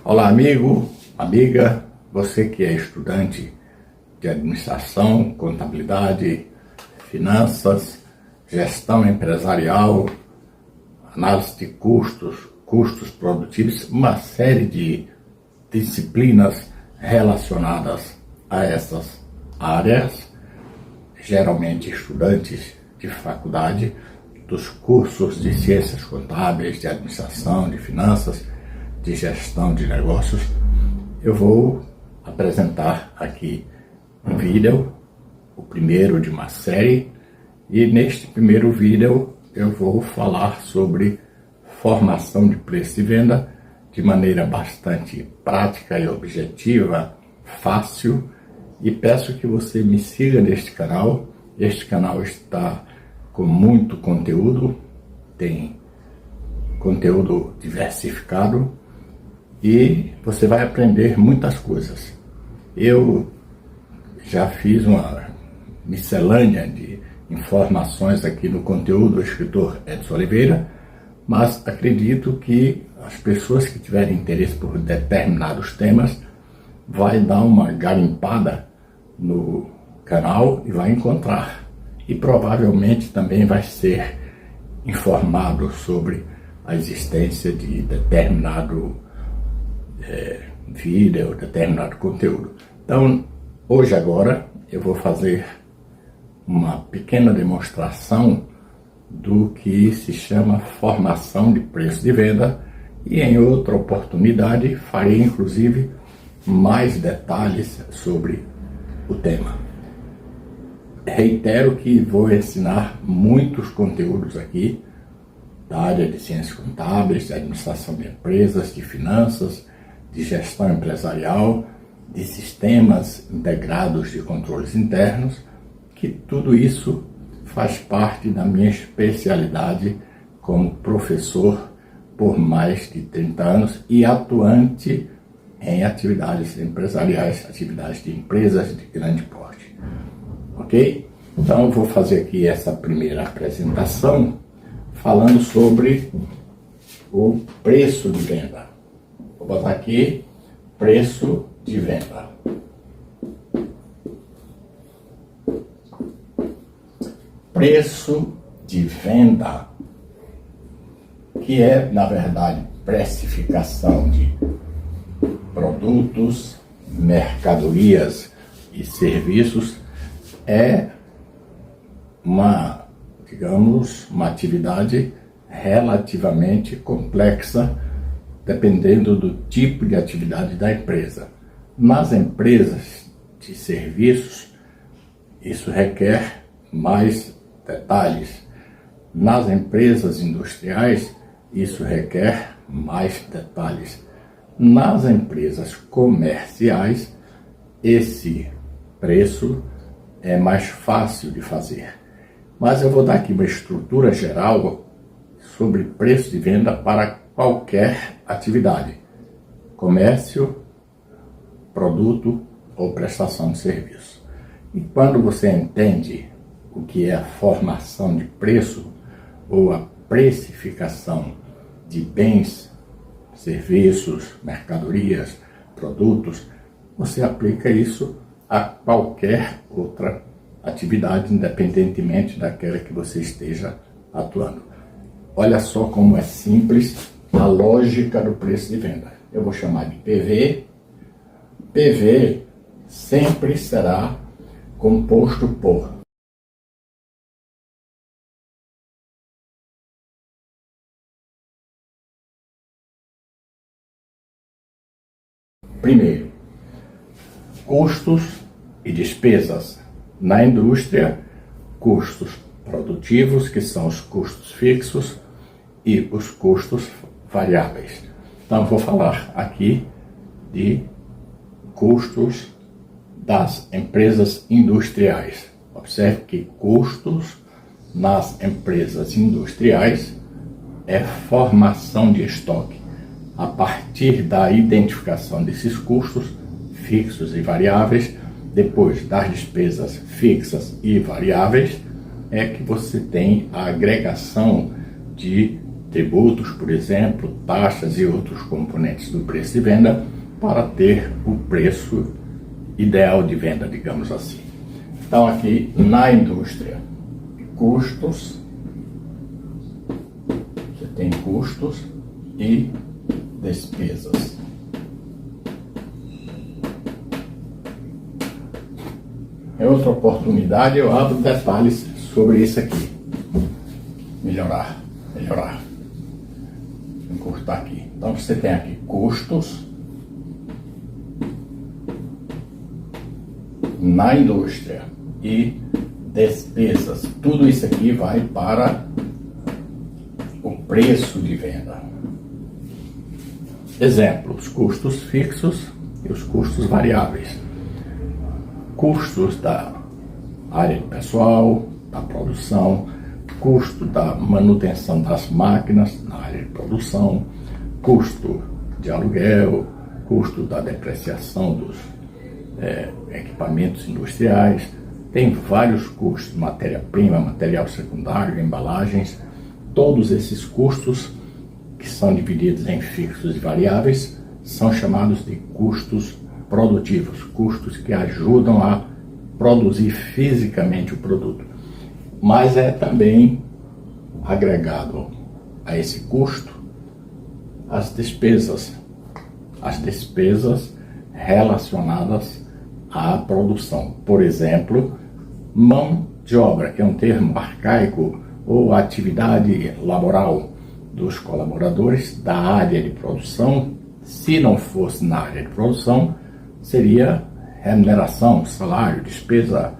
Olá, amigo, amiga, você que é estudante de administração, contabilidade, finanças, gestão empresarial, análise de custos, custos produtivos, uma série de disciplinas relacionadas a essas áreas, geralmente estudantes de faculdade, dos cursos de ciências contábeis, de administração, de finanças, de gestão de negócios. Eu vou apresentar aqui um vídeo, o primeiro de uma série, e neste primeiro vídeo eu vou falar sobre formação de preço e venda de maneira bastante prática e objetiva, fácil, e peço que você me siga neste canal. Este canal está com muito conteúdo, tem conteúdo diversificado e você vai aprender muitas coisas. Eu já fiz uma miscelânea de informações aqui no conteúdo do escritor Edson Oliveira, mas acredito que as pessoas que tiverem interesse por determinados temas vai dar uma garimpada no canal e vai encontrar. E provavelmente também vai ser informado sobre a existência de determinado vídeo, determinado conteúdo. Então, hoje agora, eu vou fazer uma pequena demonstração do que se chama formação de preço de venda, e em outra oportunidade farei inclusive mais detalhes sobre o tema. Reitero que vou ensinar muitos conteúdos aqui da área de ciências contábeis, de administração de empresas, de finanças, de gestão empresarial, de sistemas integrados de controles internos, que tudo isso faz parte da minha especialidade como professor por mais de 30 anos e atuante em atividades empresariais, atividades de empresas de grande porte. Ok? Então eu vou fazer aqui essa primeira apresentação falando sobre o preço de venda. Vou botar aqui preço de venda. Preço de venda, que é, na verdade, precificação de produtos, mercadorias e serviços, é uma atividade relativamente complexa, dependendo do tipo de atividade da empresa. Nas empresas de serviços, isso requer mais detalhes. Nas empresas industriais, isso requer mais detalhes. Nas empresas comerciais, esse preço é mais fácil de fazer. Mas eu vou dar aqui uma estrutura geral sobre preço de venda para qualquer atividade: comércio, produto ou prestação de serviço. E quando você entende o que é a formação de preço ou a precificação de bens, serviços, mercadorias, produtos, você aplica isso a qualquer outra atividade, independentemente daquela que você esteja atuando. Olha só como é simples a lógica do preço de venda. Eu vou chamar de PV. PV sempre será composto por primeiro, custos e despesas. Na indústria, custos produtivos, que são os custos fixos, e os custos variáveis. Então, eu vou falar aqui de custos das empresas industriais. Observe que custos nas empresas industriais é formação de estoque. A partir da identificação desses custos fixos e variáveis, depois das despesas fixas e variáveis, é que você tem a agregação de tributos, por exemplo, taxas e outros componentes do preço de venda para ter o preço ideal de venda, digamos assim. Então aqui na indústria, custos, você tem custos e despesas. Em outra oportunidade eu abro detalhes sobre isso aqui. Melhorar. Vou encurtar aqui. Então você tem aqui custos na indústria e despesas. Tudo isso aqui vai para o preço de venda. Exemplo, os custos fixos e os custos variáveis. Custos da área de pessoal, da produção, custo da manutenção das máquinas na área de produção, custo de aluguel, custo da depreciação dos equipamentos industriais. Tem vários custos, matéria-prima, material secundário, embalagens. Todos esses custos, que são divididos em fixos e variáveis, são chamados de custos produtivos, custos que ajudam a produzir fisicamente o produto. Mas é também agregado a esse custo as despesas relacionadas à produção. Por exemplo, mão de obra, que é um termo arcaico, ou atividade laboral dos colaboradores da área de produção. Se não fosse na área de produção, seria remuneração, salário, despesa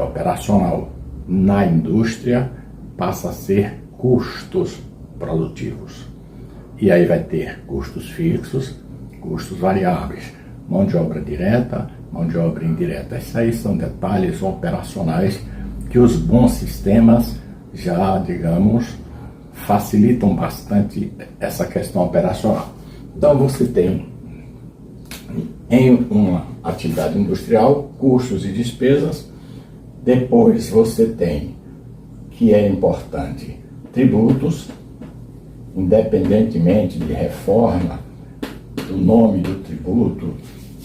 operacional. Na indústria passa a ser custos produtivos. E aí vai ter custos fixos, custos variáveis, mão de obra direta, mão de obra indireta. Esses aí são detalhes operacionais que os bons sistemas já, digamos, facilitam bastante essa questão operacional. Então você tem em uma atividade industrial custos e despesas. Depois você tem, que é importante, tributos, independentemente de reforma, do nome do tributo,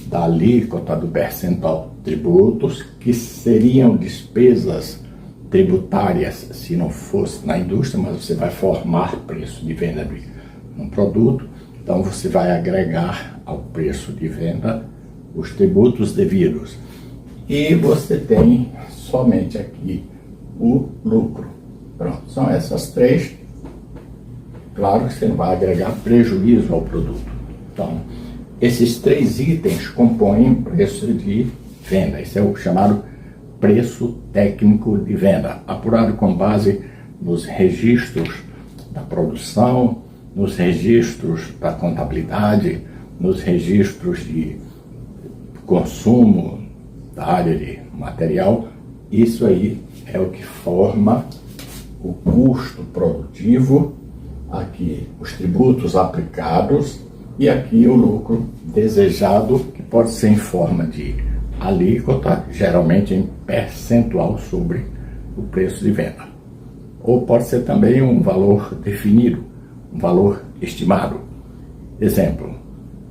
da alíquota, do percentual, tributos que seriam despesas tributárias se não fosse na indústria, mas você vai formar preço de venda de um produto, então você vai agregar ao preço de venda os tributos devidos. E você tem somente aqui o lucro. Pronto, são essas três. Claro que você não vai agregar prejuízo ao produto. Então, esses três itens compõem preço de venda. Esse é o chamado preço técnico de venda, apurado com base nos registros da produção, nos registros da contabilidade, nos registros de consumo da área de material. Isso aí é o que forma o custo produtivo, aqui os tributos aplicados e aqui o lucro desejado, que pode ser em forma de alíquota, geralmente em percentual sobre o preço de venda. Ou pode ser também um valor definido, um valor estimado. Exemplo,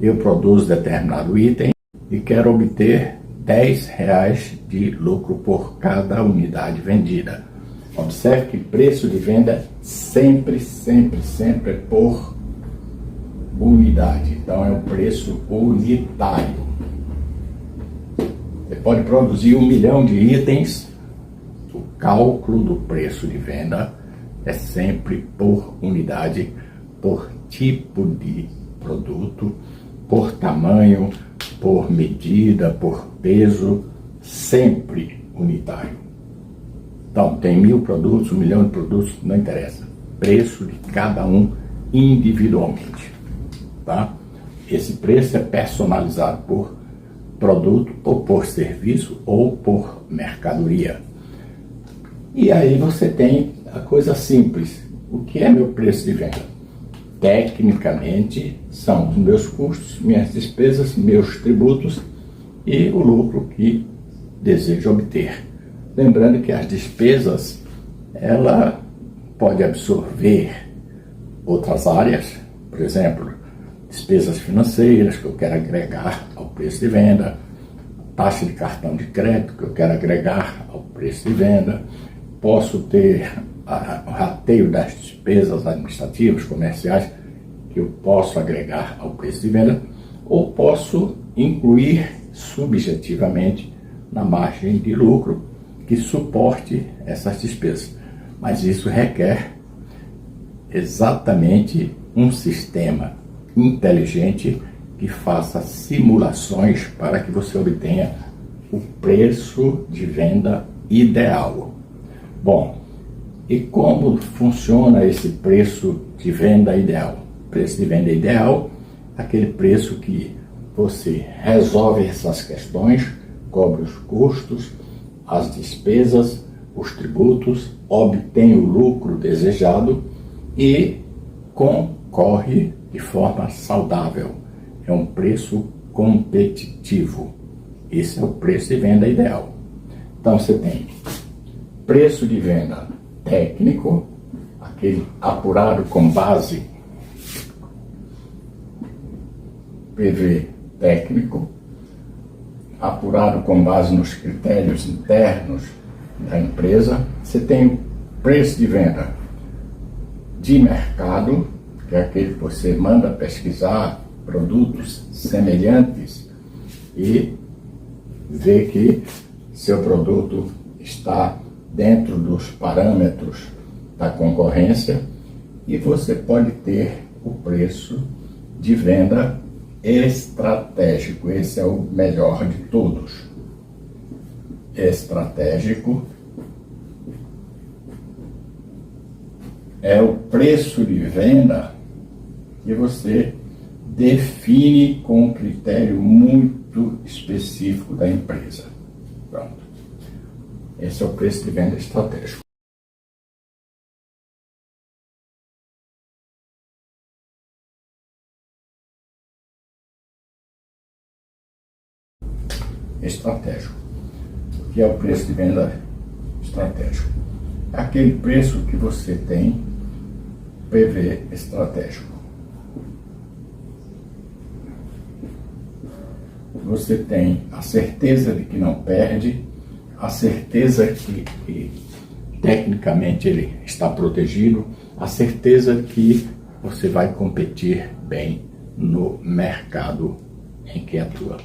eu produzo determinado item e quero obter R$10 de lucro por cada unidade vendida. Observe que preço de venda sempre é por unidade. Então é um preço unitário. Você pode produzir 1 milhão de itens, o cálculo do preço de venda é sempre por unidade, por tipo de produto, por tamanho, por medida, por peso, sempre unitário. Então, tem 1.000 produtos, 1 milhão de produtos, não interessa. Preço de cada um individualmente. Tá? Esse preço é personalizado por produto, ou por serviço, ou por mercadoria. E aí você tem a coisa simples. O que é meu preço de venda? Tecnicamente, são os meus custos, minhas despesas, meus tributos e o lucro que desejo obter. Lembrando que as despesas, ela pode absorver outras áreas, por exemplo, despesas financeiras que eu quero agregar ao preço de venda, taxa de cartão de crédito que eu quero agregar ao preço de venda, posso ter o rateio das despesas administrativas, comerciais, que eu posso agregar ao preço de venda, ou posso incluir subjetivamente na margem de lucro que suporte essas despesas. Mas isso requer exatamente um sistema inteligente que faça simulações para que você obtenha o preço de venda ideal. Bom, e como funciona esse preço de venda ideal? Preço de venda ideal, aquele preço que você resolve essas questões, cobre os custos, as despesas, os tributos, obtém o lucro desejado e concorre de forma saudável. É um preço competitivo. Esse é o preço de venda ideal. Então você tem preço de venda técnico, aquele apurado com base PV técnico, apurado com base nos critérios internos da empresa. Você tem o preço de venda de mercado, que é aquele que você manda pesquisar produtos semelhantes e vê que seu produto está dentro dos parâmetros da concorrência, e você pode ter o preço de venda estratégico. Esse é o melhor de todos. Estratégico é o preço de venda que você define com um critério muito específico da empresa. Pronto. Esse é o preço de venda estratégico. Estratégico. O que é o preço de venda estratégico? É aquele preço que você tem PV estratégico. Você tem a certeza de que não perde, a certeza que tecnicamente ele está protegido, a certeza que você vai competir bem no mercado em que atua.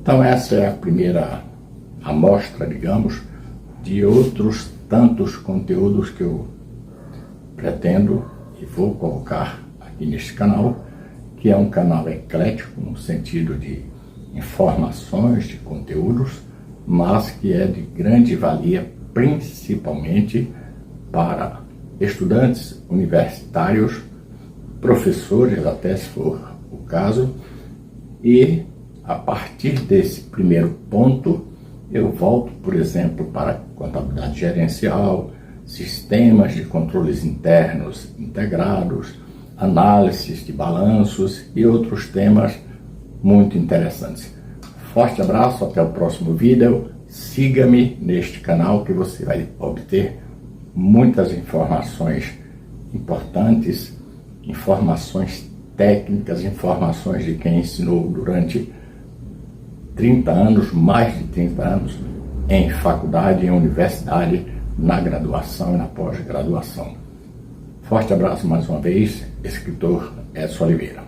Então essa é a primeira amostra, digamos, de outros tantos conteúdos que eu pretendo e vou colocar aqui neste canal, que é um canal eclético no sentido de informações, de conteúdos, mas que é de grande valia principalmente para estudantes universitários, professores até se for o caso, e a partir desse primeiro ponto eu volto, por exemplo, para contabilidade gerencial, sistemas de controles internos integrados, análises de balanços e outros temas muito interessantes. Forte abraço, até o próximo vídeo. Siga-me neste canal que você vai obter muitas informações importantes, informações técnicas, informações de quem ensinou durante 30 anos, mais de 30 anos, em faculdade, em universidade, na graduação e na pós-graduação. Forte abraço mais uma vez, escritor Edson Oliveira.